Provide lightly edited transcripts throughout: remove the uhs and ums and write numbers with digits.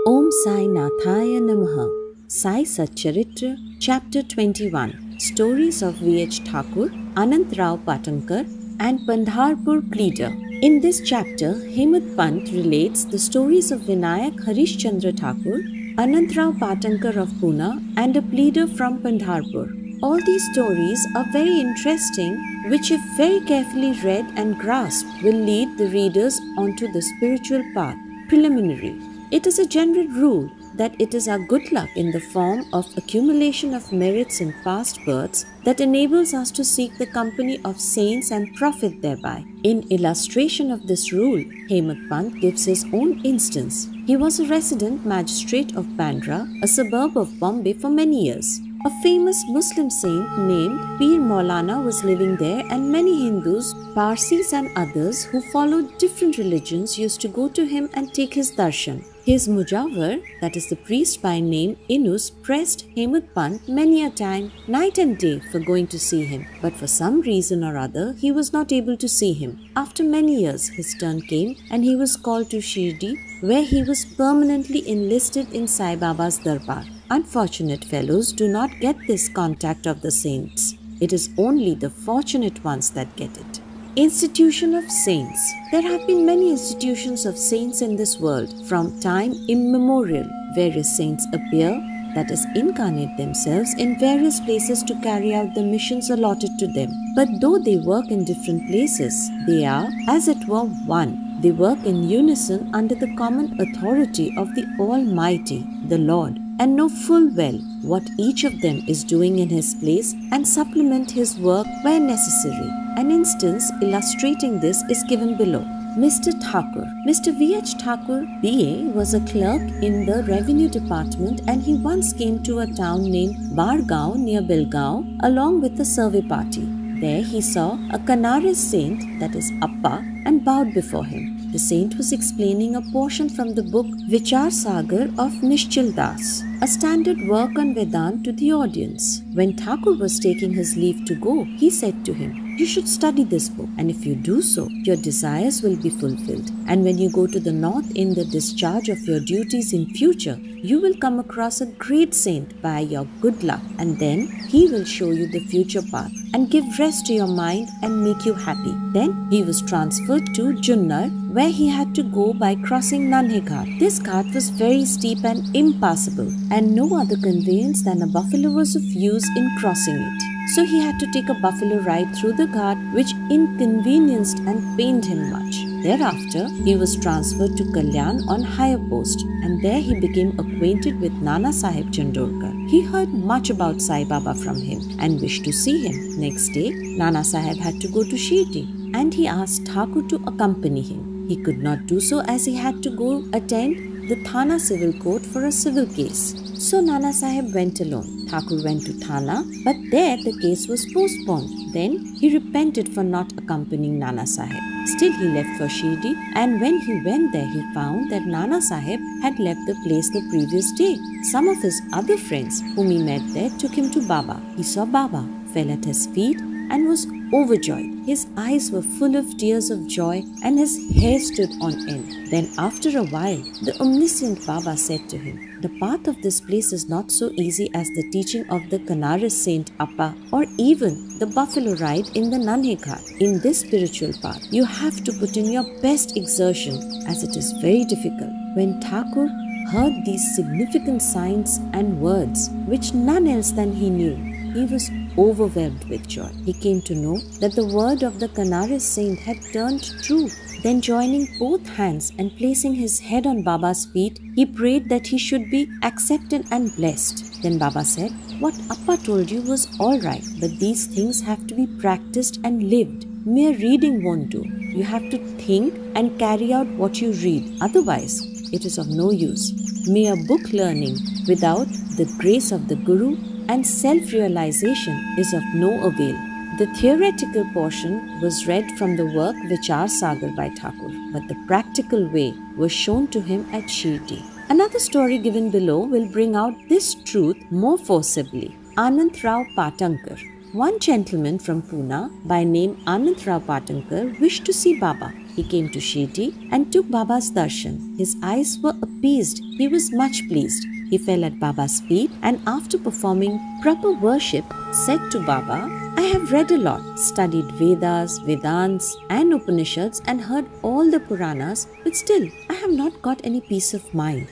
Om Sai Nathaya Namaha. Sai Satcharitra, Chapter 21. Stories of V.H. Thakur, Anant Rao Patankar, and Pandharpur Pleader. In this chapter, Hemant Pant relates the stories of Vinayak Harishchandra Thakur, Anant Rao Patankar of Pune, and a pleader from Pandharpur. All these stories are very interesting, which, if very carefully read and grasped, will lead the readers onto the spiritual path. Preliminary. It is a general rule that it is our good luck in the form of accumulation of merits in past births that enables us to seek the company of saints and profit thereby. In illustration of this rule, Hemant Pant gives his own instance. He was a resident magistrate of Bandra, a suburb of Bombay, for many years. A famous Muslim saint named Pir Maulana was living there, and many Hindus, Parsis and others who followed different religions used to go to him and take his darshan. His Mujawar, that is the priest by name Inus, pressed Hemant Pant many a time, night and day, for going to see him. But for some reason or other, he was not able to see him. After many years, his turn came and he was called to Shirdi, where he was permanently enlisted in Sai Baba's darbar. Unfortunate fellows do not get this contact of the saints. It is only the fortunate ones that get it. Institution of Saints. There have been many institutions of saints in this world from time immemorial. Various saints appear, that is, incarnate themselves in various places to carry out the missions allotted to them. But though they work in different places, they are, as it were, one. They work in unison under the common authority of the Almighty, the Lord, and know full well what each of them is doing in his place and supplement his work where necessary. An instance illustrating this is given below. Mr. Thakur. Mr. V.H. Thakur, B.A., was a clerk in the revenue department, and he once came to a town named Bargaon near Belgaon along with a survey party. There he saw a Kanaris saint, that is Appa, and bowed before him. The saint was explaining a portion from the book Vichar Sagar of Nishchal Das, a standard work on Vedanta, to the audience. When Thakur was taking his leave to go, he said to him, "You should study this book, and if you do so, your desires will be fulfilled. And when you go to the north in the discharge of your duties in future, you will come across a great saint by your good luck, and then he will show you the future path and give rest to your mind and make you happy." Then he was transferred to Junnar, where he had to go by crossing Nanhe Ghat. This ghat was very steep and impassable, and no other conveyance than a buffalo was of use in crossing it. So he had to take a buffalo ride through the ghat, which inconvenienced and pained him much. Thereafter, he was transferred to Kalyan on higher post, and there he became acquainted with Nana Sahib Chandorkar. He heard much about Sai Baba from him and wished to see him. Next day, Nana Sahib had to go to Shirdi, and he asked Thakur to accompany him. He could not do so as he had to go attend the Thana Civil Court for a civil case. So Nana Sahib went alone. Thakur went to Thana, but there the case was postponed. Then he repented for not accompanying Nana Sahib. Still he left for Shirdi, and when he went there, he found that Nana Sahib had left the place the previous day. Some of his other friends whom he met there took him to Baba. He saw Baba, fell at his feet, and was overjoyed. His eyes were full of tears of joy, and his hair stood on end. Then after a while, the omniscient Baba said to him, "The path of this place is not so easy as the teaching of the Kanaris saint Appa, or even the buffalo ride in the Nanhe Ghat. In this spiritual path, you have to put in your best exertion, as it is very difficult." When Thakur heard these significant signs and words, which none else than he knew, he was overwhelmed with joy. He came to know that the word of the Kanaris saint had turned true. Then, joining both hands and placing his head on Baba's feet, he prayed that he should be accepted and blessed. Then Baba said, "What Appa told you was all right, but these things have to be practiced and lived. Mere reading won't do. You have to think and carry out what you read. Otherwise, it is of no use. Mere book learning without the grace of the Guru and self-realization is of no avail." The theoretical portion was read from the work Vichar Sagar by Thakur, but the practical way was shown to him at Shirdi. Another story given below will bring out this truth more forcibly. Anant Rao Patankar. One gentleman from Pune by name Anantrao Patankar wished to see Baba. He came to Shirdi and took Baba's darshan. His eyes were appeased. He was much pleased. He fell at Baba's feet and after performing proper worship said to Baba, I have read a lot, studied Vedas, Vedants and Upanishads and heard all the Puranas, but still I have not got any peace of mind.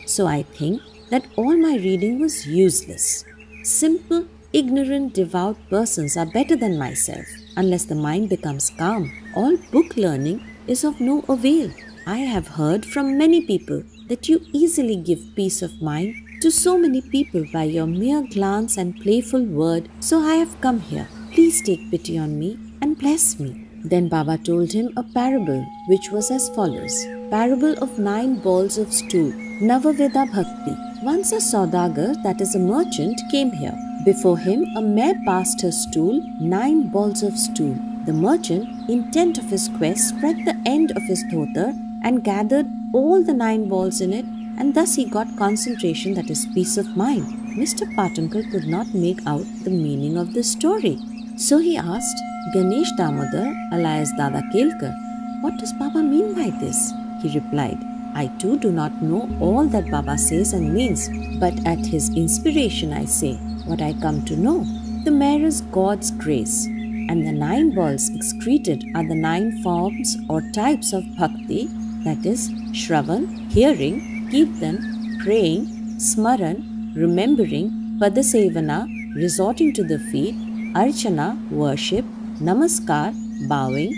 So I think that all my reading was useless. Simple, ignorant, devout persons are better than myself. Unless the mind becomes calm, all book learning is of no avail. I have heard from many people that you easily give peace of mind to so many people by your mere glance and playful word, so I have come here. Please take pity on me and bless me. Then Baba told him a parable which was as follows. Parable of 9 balls of stool, Navaveda Bhakti. Once a saudagar, that is a merchant, came here. Before him a mare passed her stool, 9 balls of stool. The merchant, intent of his quest, spread the end of his dhotar and gathered all the 9 balls in it, and thus he got concentration, that is peace of mind. Mr. Patankar could not make out the meaning of this story. So he asked Ganesh Damodar alias Dada Kelkar, what does Baba mean by this? He replied, I too do not know all that Baba says and means, but at his inspiration I say what I come to know. The mare is God's grace, and the 9 balls excreted are the 9 forms or types of bhakti, that is Shravan, hearing, Kirtan, praying, Smaran, remembering, Padasevana, resorting to the feet, Archana, worship, Namaskar, bowing,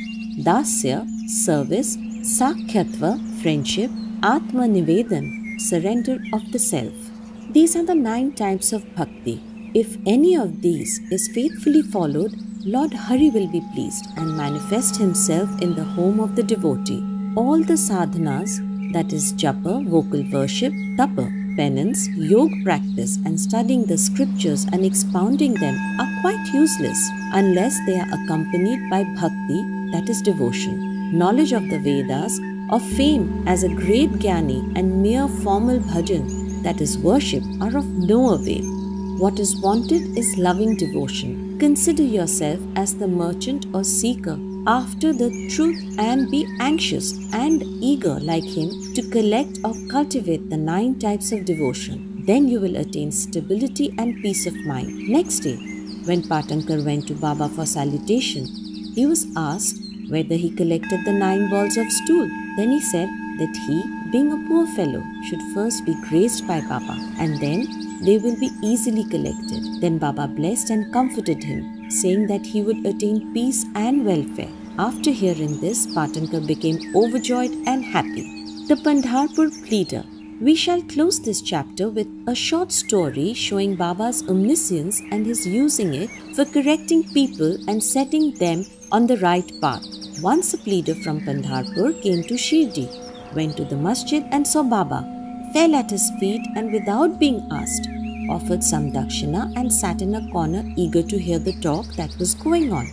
Dasya, service, Sakhyatva, friendship, Atma Nivedan, surrender of the self. These are the 9 types of bhakti. If any of these is faithfully followed, Lord Hari will be pleased and manifest himself in the home of the devotee. All the sadhanas, that is japa, vocal worship, tapa, penance, yoga practice and studying the scriptures and expounding them are quite useless unless they are accompanied by bhakti, that is devotion. Knowledge of the Vedas, or fame as a great jnani and mere formal bhajan, that is worship, are of no avail. What is wanted is loving devotion. Consider yourself as the merchant or seeker after the truth and be anxious and eager like him to collect or cultivate the 9 types of devotion. Then you will attain stability and peace of mind. Next day, when Patankar went to Baba for salutation, he was asked whether he collected the 9 balls of stool. Then he said that he, being a poor fellow, should first be graced by Baba and then they will be easily collected. Then Baba blessed and comforted him, saying that he would attain peace and welfare. After hearing this, Patankar became overjoyed and happy. The Pandharpur Pleader. We shall close this chapter with a short story showing Baba's omniscience and his using it for correcting people and setting them on the right path. Once a pleader from Pandharpur came to Shirdi, went to the masjid and saw Baba, fell at his feet and without being asked, offered some dakshina and sat in a corner eager to hear the talk that was going on.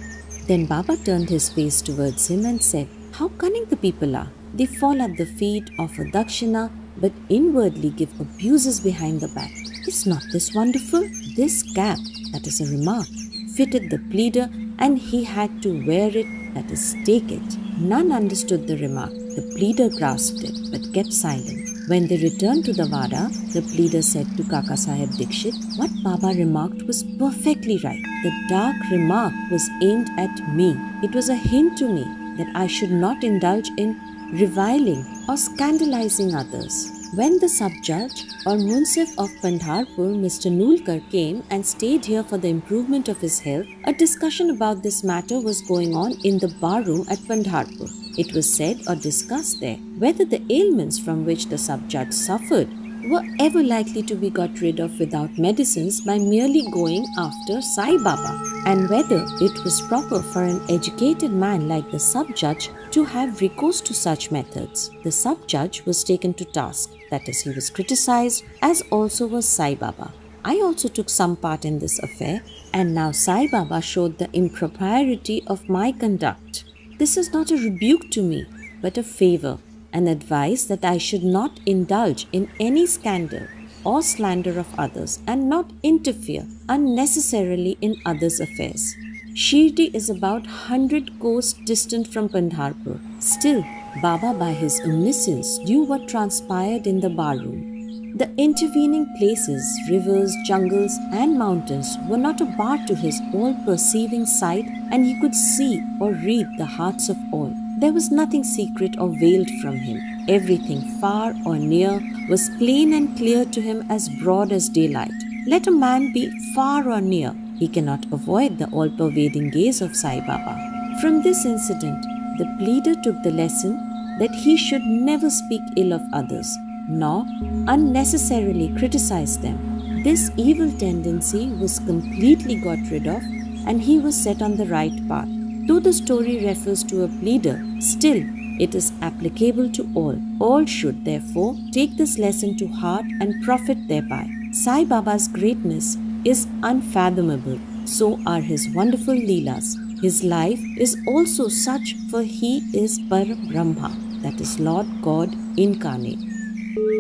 Then Baba turned his face towards him and said, how cunning the people are. They fall at the feet, offer dakshina, but inwardly give abuses behind the back. Is not this wonderful? This cap, that is a remark, fitted the pleader and he had to wear it, that is take it. None understood the remark. The pleader grasped it but kept silent. When they returned to the Vada, the pleader said to Kaka Sahib Dikshit, what Baba remarked was perfectly right. The dark remark was aimed at me. It was a hint to me that I should not indulge in reviling or scandalizing others. When the sub-judge or Munsif of Pandharpur, Mr. Nulkar, came and stayed here for the improvement of his health, a discussion about this matter was going on in the bar room at Pandharpur. It was said or discussed there whether the ailments from which the sub-judge suffered were ever likely to be got rid of without medicines by merely going after Sai Baba, and whether it was proper for an educated man like the sub-judge to have recourse to such methods. The sub-judge was taken to task, that is, he was criticized, as also was Sai Baba. I also took some part in this affair, and now Sai Baba showed the impropriety of my conduct. This is not a rebuke to me, but a favor, an advice that I should not indulge in any scandal. or slander of others and not interfere unnecessarily in others' affairs. Shirdi is about 100 kos distant from Pandharpur. Still, Baba by his omniscience knew what transpired in the barroom. The intervening places, rivers, jungles and mountains were not a bar to his all-perceiving sight, and he could see or read the hearts of all. There was nothing secret or veiled from him. Everything far or near was plain and clear to him, as broad as daylight. Let a man be far or near, he cannot avoid the all-pervading gaze of Sai Baba. From this incident, the pleader took the lesson that he should never speak ill of others, nor unnecessarily criticize them. This evil tendency was completely got rid of, and he was set on the right path. Though the story refers to a pleader, still it is applicable to all. All should therefore take this lesson to heart and profit thereby. Sai Baba's greatness is unfathomable, so are his wonderful Leelas. His life is also such, for he is Par Brahma, that is Lord God incarnate.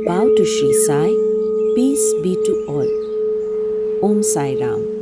Bow to Sri Sai, peace be to all. Om Sai Ram.